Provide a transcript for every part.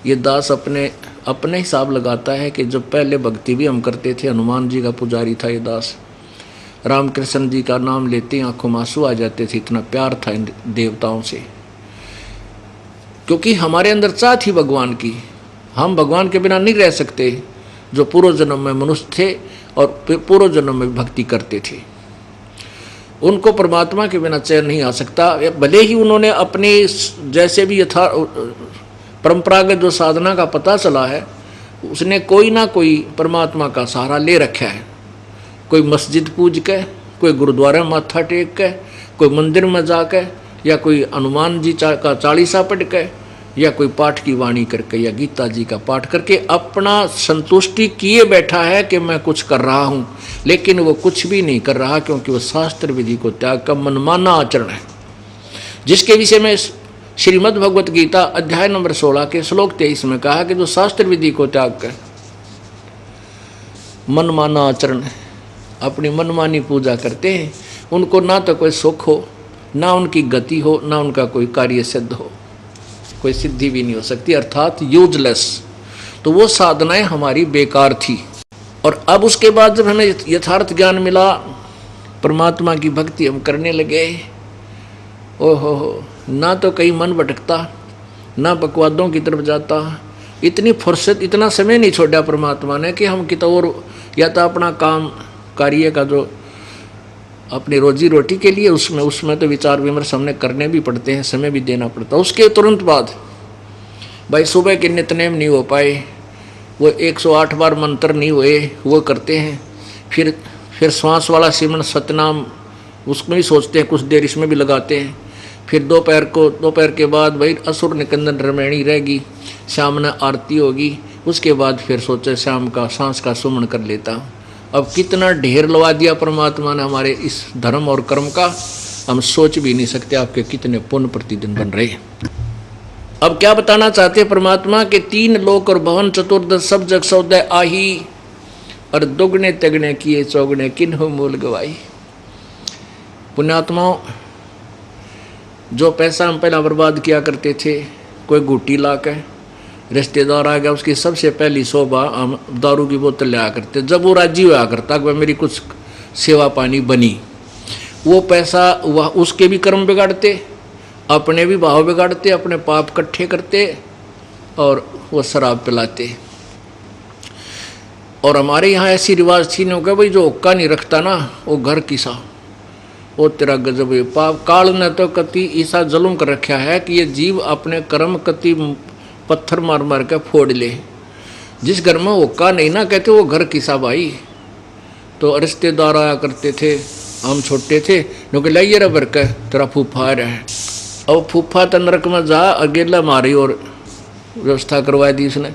ये दास अपने अपने हिसाब लगाता है कि जब पहले भक्ति भी हम करते थे, हनुमान जी का पुजारी था ये दास, रामकृष्ण जी का नाम लेते ही आंखों में आंसू आ जाते थे, इतना प्यार था इन देवताओं से, क्योंकि हमारे अंदर चाह थी भगवान की। हम भगवान के बिना नहीं रह सकते, जो पूर्व जन्म में मनुष्य थे और पूर्व जन्म में भक्ति करते थे, उनको परमात्मा के बिना चैन नहीं आ सकता। भले ही उन्होंने अपने जैसे भी यथा परंपरागत जो साधना का पता चला है, उसने कोई ना कोई परमात्मा का सहारा ले रखा है। कोई मस्जिद पूज के, कोई गुरुद्वारा माथा टेक के, कोई मंदिर में जाके, या कोई हनुमान जी का चालीसा पढ़ के, या कोई पाठ की वाणी करके, या गीता जी का पाठ करके अपना संतुष्टि किए बैठा है कि मैं कुछ कर रहा हूँ, लेकिन वो कुछ भी नहीं कर रहा, क्योंकि वो शास्त्र विधि को त्याग का मनमाना आचरण है, जिसके विषय में श्रीमद् भगवत गीता अध्याय नंबर 16 के श्लोक 23 में कहा कि जो शास्त्र विधि को त्याग कर मनमाना आचरण, अपनी मनमानी पूजा करते हैं, उनको ना तो कोई सुख हो, ना उनकी गति हो, ना उनका कोई कार्य सिद्ध हो, कोई सिद्धि भी नहीं हो सकती, अर्थात यूजलेस। तो वो साधनाएं हमारी बेकार थी। और अब उसके बाद जब हमें यथार्थ ज्ञान मिला, परमात्मा की भक्ति हम करने लगे, ओहो, ना तो कहीं मन भटकता, ना बकवादों की तरफ जाता। इतनी फुर्सत, इतना समय नहीं छोड़ा परमात्मा ने कि हम कितना और, या तो अपना काम कार्य का जो अपनी रोजी रोटी के लिए, उसमें तो विचार विमर्श हमने करने भी पड़ते हैं, समय भी देना पड़ता। उसके तुरंत बाद भाई सुबह के नित्यनेम नहीं हो पाए, वो 108 बार मंत्र नहीं हुए, वो करते हैं। फिर श्वास वाला सिमरन सतनाम, उसमें भी सोचते हैं, कुछ देर इसमें भी लगाते हैं। फिर दोपहर के बाद भाई असुर निकंदन रमैणी रहेगी, शाम ने आरती होगी, उसके बाद फिर सोचे शाम का सांस का सुमन कर लेता। अब कितना ढेर लगा दिया परमात्मा ने हमारे इस धर्म और कर्म का, हम सोच भी नहीं सकते आपके कितने पुण्य प्रतिदिन बन रहे। अब क्या बताना चाहते हैं परमात्मा के 3 लोक और भवन चतुर्दश सब जग सौदय आही, और दुगने तगने किए चौगने किन्हों मूल गवाई। पुण्यात्माओं, जो पैसा हम पहला बर्बाद किया करते थे, कोई गुट्टी ला के, रिश्तेदार आ गया, उसकी सबसे पहली शोभा हम दारू की बोतल ले आया करते, जब वो राजी हुआ करता कि मेरी कुछ सेवा पानी बनी, वो पैसा वह उसके भी कर्म बिगाड़ते, अपने भी भाव बिगाड़ते, अपने पाप इकट्ठे करते, और वो शराब पिलाते। और हमारे यहाँ ऐसी रिवाज थी, नहीं भाई जो हुक्का नहीं रखता ना, वो घर किसा, वो तेरा गजब है। पाप काल ने तो कति ऐसा जुल्म कर रखा है कि ये जीव अपने कर्म कति पत्थर मार मार के फोड़ ले। जिस घर में हुक्का नहीं ना कहते, वो घर किसा भाई। तो रिश्तेदार आया करते थे, हम छोटे थे, क्योंकि लाइए रे भर के तेरा फूफा है, अब फूफा तो नरक में जा, अकेला मारी और व्यवस्था करवा दी उसने,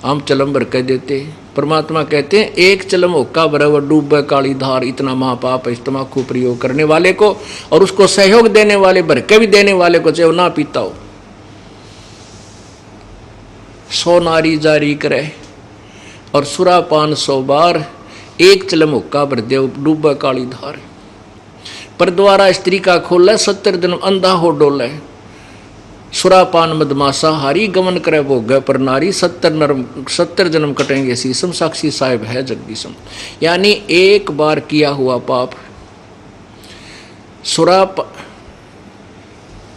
हम चलम भर के देते। परमात्मा कहते हैं एक चलम हुक्का बराबर डूब काली धार, इतना महापाप है इस तम्बाकू प्रयोग करने वाले को, और उसको सहयोग देने वाले, भर के भी देने वाले को, चाहे वो ना पीता हो। 100 नारी जारी करे और सुरापान 100 बार, एक चलम हुक्का भर दे डूब काली धार। पर द्वारा स्त्री का खोले 70 दिन अंधा हो डोले, सुरापान मदमासा हारी गमन करे भोग पर नारी, 70 जन्म कटेंगे शीशम, साक्षी साहिब है जगदीशम। यानी एक बार किया हुआ पाप,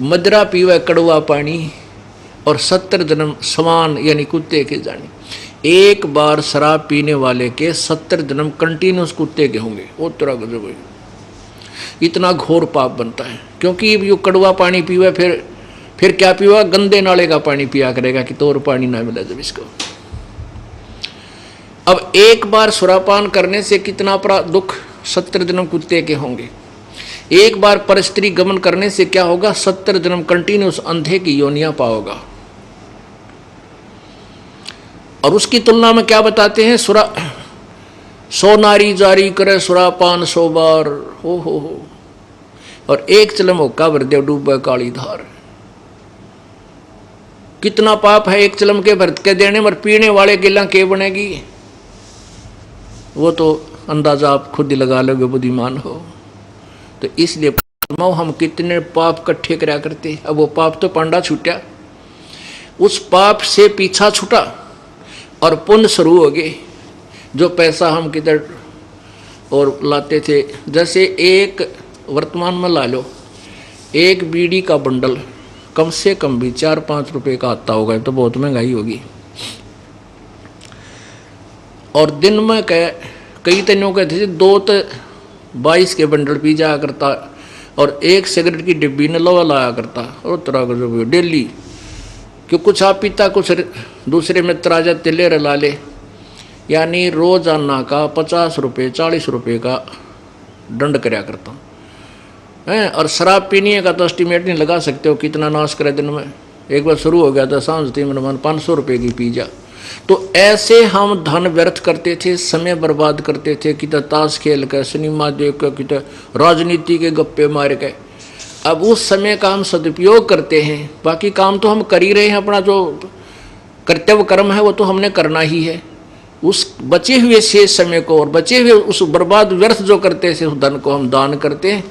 मदरा पीवे कड़वा पानी, और 70 जन्म समान यानी कुत्ते के जाने। एक बार शराब पीने वाले के 70 जन्म कंटिन्यूस कुत्ते के होंगे। वो तेरा गजब है, इतना घोर पाप बनता है। क्योंकि ये कड़वा पानी पीवे, फिर क्या पीवा, गंदे नाले का पानी पिया करेगा कि तो और पानी ना मिले जब इसको। अब एक बार सुरापान करने से कितना दुख 70 जन्म कुत्ते के होंगे। एक बार परस्त्री गमन करने से क्या होगा, 70 जन्म कंटिन्यूस अंधे की योनियां पाओगा। और उसकी तुलना में क्या बताते हैं, 100 नारी जारी करे सुरापान 100 बार, हो, और एक चलम हुक्का भर दे डूबे काली धार। कितना पाप है एक चलम के भरत के देने में, पीने वाले गिला के बनेगी, वो तो अंदाजा आप खुद ही लगा लोगे बुद्धिमान हो। तो इसलिए हम कितने पाप इकट्ठे करा करते। अब वो पाप तो पांडा छूटा, उस पाप से पीछा छूटा और पुण्य शुरू हो गए। जो पैसा हम किधर और लाते थे, जैसे एक वर्तमान में ला लो, एक बीड़ी का बंडल कम से कम भी 4-5 रुपए का आता होगा, तो बहुत महंगाई होगी। और दिन में कई तनों के थे 2-22 के बंडल पी जाया करता, और एक सिगरेट की डिब्बी ने लवा लाया करता, और तरह का डेली, कि कुछ आप पीता, कुछ दूसरे मित्र आ जाते ले रला ले, यानी रोजाना का 50 रुपये 40 रुपये का दंड कराया करता है। और शराब पीने का तो एस्टिमेट नहीं लगा सकते हो कितना नाश करे दिन में। एक बार शुरू हो गया था सांझ 500 रुपये की पी जा। तो ऐसे हम धन व्यर्थ करते थे, समय बर्बाद करते थे, कितना ताश खेल कर, सिनेमा देख कर, कितना राजनीति के गप्पे मार के। अब उस समय का हम सदुपयोग करते हैं, बाकी काम तो हम कर ही रहे हैं, अपना जो कर्तव्य कर्म है वो तो हमने करना ही है। उस बचे हुए शेष समय को और बचे हुए उस बर्बाद व्यर्थ जो करते थे उस धन को हम दान करते हैं,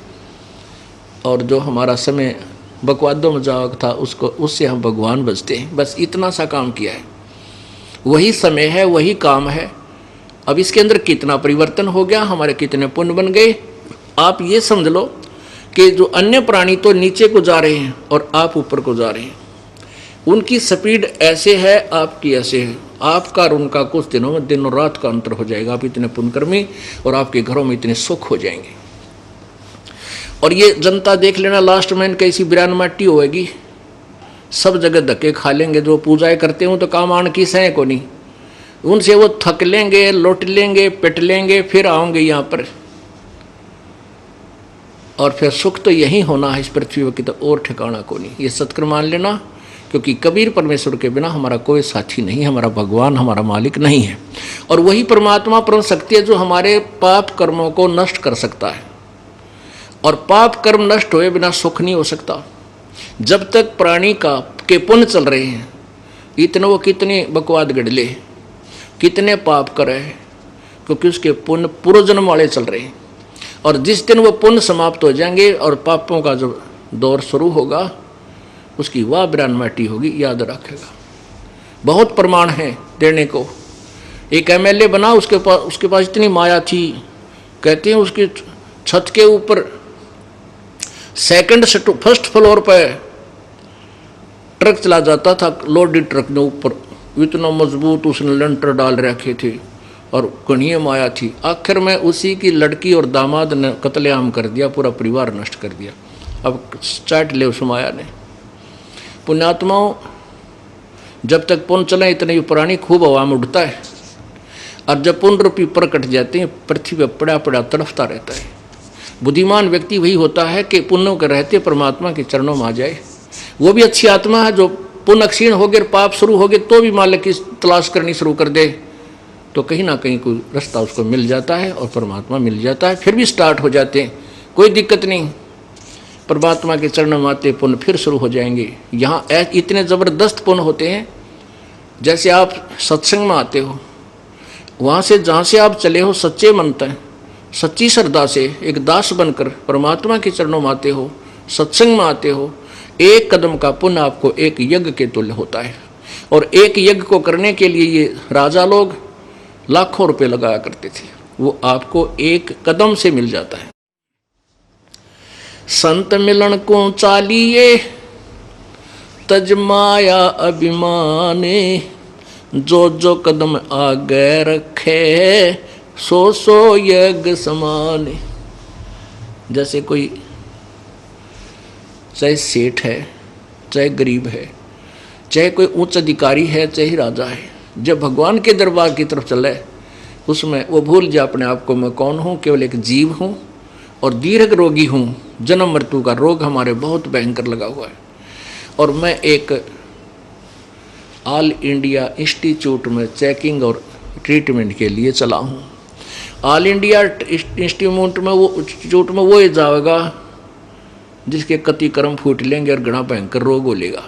और जो हमारा समय बकवादों में जावक था उसको, उससे हम भगवान बचते हैं। बस इतना सा काम किया है, वही समय है, वही काम है। अब इसके अंदर कितना परिवर्तन हो गया, हमारे कितने पुण्य बन गए। आप ये समझ लो कि जो अन्य प्राणी तो नीचे को जा रहे हैं और आप ऊपर को जा रहे हैं, उनकी स्पीड ऐसे है, आपकी ऐसे है। आपका और उनका कुछ दिनों में दिन और रात का अंतर हो जाएगा। आप इतने पुण्यकर्मी और आपके घरों में इतने सुख हो जाएंगे। और ये जनता देख लेना, लास्ट में इनकी ऐसी बिरान माटी होएगी, सब जगह धक्के खा लेंगे। जो पूजाएं करते हो तो काम आन की सह को नहीं, उनसे वो थक लेंगे, लौट लेंगे, पिट लेंगे, फिर आओगे यहाँ पर। और फिर सुख तो यही होना है इस पृथ्वी की, तो और ठिकाना को नहीं। ये सत्कर मान लेना, क्योंकि कबीर परमेश्वर के बिना हमारा कोई साथी नहीं, हमारा भगवान हमारा मालिक नहीं है। और वही परमात्मा परम शक्ति है जो हमारे पाप कर्मों को नष्ट कर सकता है। और पाप कर्म नष्ट हुए बिना सुख नहीं हो सकता। जब तक प्राणी का के पुण्य चल रहे हैं, इतने वो कितने बकवाद गड़ले, कितने पाप करे, क्योंकि उसके पुण्य पूर्व जन्म वाले चल रहे हैं। और जिस दिन वो पुण्य समाप्त हो जाएंगे और पापों का जो दौर शुरू होगा, उसकी वाह बिरान माटी होगी, याद रखेगा। बहुत प्रमाण है देने को। एक एमएलए बना, उसके पास इतनी माया थी, कहते हैं उसकी छत के ऊपर फर्स्ट फ्लोर पे ट्रक चला जाता था, लोडेड ट्रक ने ऊपर, इतना मजबूत उसने लेंटर डाल रखे थे और कणिये माया थी। आखिर में उसी की लड़की और दामाद ने कत्लेआम कर दिया, पूरा परिवार नष्ट कर दिया। अब चाट ले उस माया ने। पुण्यात्माओं, जब तक पुण्य चले इतने पुरानी खूब हवा में उड़ता है, और जब पुण्य रूपी पर कट जाते हैं, पृथ्वी पर पड़ा पड़ा तड़फता रहता है। बुद्धिमान व्यक्ति वही होता है कि पुण्यों के रहते परमात्मा के चरणों में आ जाए। वो भी अच्छी आत्मा है जो पुण्य क्षीण हो गए, पाप शुरू हो गए, तो भी मालिक की तलाश करनी शुरू कर दे, तो कहीं ना कहीं कोई रास्ता उसको मिल जाता है और परमात्मा मिल जाता है। फिर भी स्टार्ट हो जाते हैं, कोई दिक्कत नहीं। परमात्मा के चरणों में आते पुण्य फिर शुरू हो जाएंगे। यहाँ इतने ज़बरदस्त पुण्य होते हैं, जैसे आप सत्संग में आते हो, वहाँ से जहाँ से आप चले हो सच्चे मन तक, सच्ची श्रद्धा से एक दास बनकर परमात्मा के चरणों में आते हो, सत्संग में आते हो, एक कदम का पुण्य आपको एक यज्ञ के तुल्य होता है। और एक यज्ञ को करने के लिए ये राजा लोग लाखों रुपए लगाया करते थे, वो आपको एक कदम से मिल जाता है। संत मिलन को चालिए तज माया अभिमाने, जो जो कदम आगे रखे सो सो यज्ञ समाने। जैसे कोई चाहे सेठ है, चाहे गरीब है, चाहे कोई उच्च अधिकारी है, चाहे राजा है, जब भगवान के दरबार की तरफ चले, उसमें वो भूल जाए अपने आप को, मैं कौन हूँ, केवल एक जीव हूँ और दीर्घ रोगी हूँ। जन्म मृत्यु का रोग हमारे बहुत भयंकर लगा हुआ है, और मैं एक ऑल इंडिया इंस्टीट्यूट में चेकिंग और ट्रीटमेंट के लिए चला हूँ। ऑल इंडिया इंस्टीट्यूट में वो ही जाएगा जिसके कति कर्म फूट लेंगे और घना भयंकर रोग हो लेगा।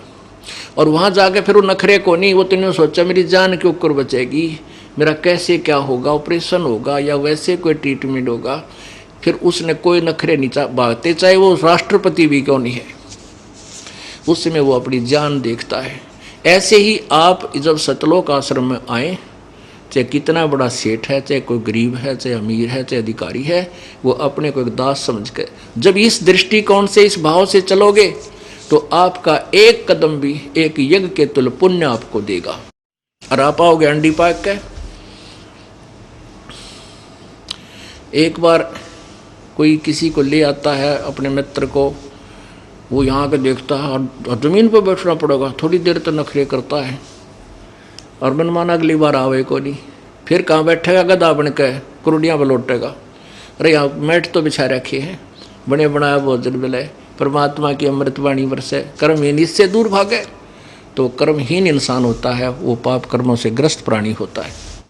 और वहाँ जाके फिर वो नखरे को नहीं, वो तुमने सोचा मेरी जान क्यों कर बचेगी, मेरा कैसे क्या होगा, ऑपरेशन होगा या वैसे कोई ट्रीटमेंट होगा, फिर उसने कोई नखरे नहीं बागते, चाहे वो राष्ट्रपति भी क्यों नहीं है, उस समय वो अपनी जान देखता है। ऐसे ही आप जब सतलोक आश्रम में आए, चाहे कितना बड़ा सेठ है, चाहे कोई गरीब है, चाहे अमीर है, चाहे अधिकारी है, वो अपने को एक दास समझ के जब इस दृष्टिकोण से, इस भाव से चलोगे तो आपका एक कदम भी एक यज्ञ के तुल्य पुण्य आपको देगा और आप आओगे अंडी पाक के। एक बार कोई किसी को ले आता है अपने मित्र को, वो यहाँ के देखता है और ज़मीन पर बैठना पड़ेगा, थोड़ी देर तो नखरे करता है और मनमाना अगली बार आवे को नहीं, फिर कहाँ बैठेगा गधा बन के, कुरुडियाँ पर लौटेगा। अरे यहाँ मैट तो बिछा रखे हैं, बने बनाया भोजन मिले, परमात्मा की अमृतवाणी बरसे, कर्महीन इससे दूर भागे। तो कर्महीन इंसान होता है वो पाप कर्मों से ग्रस्त प्राणी होता है।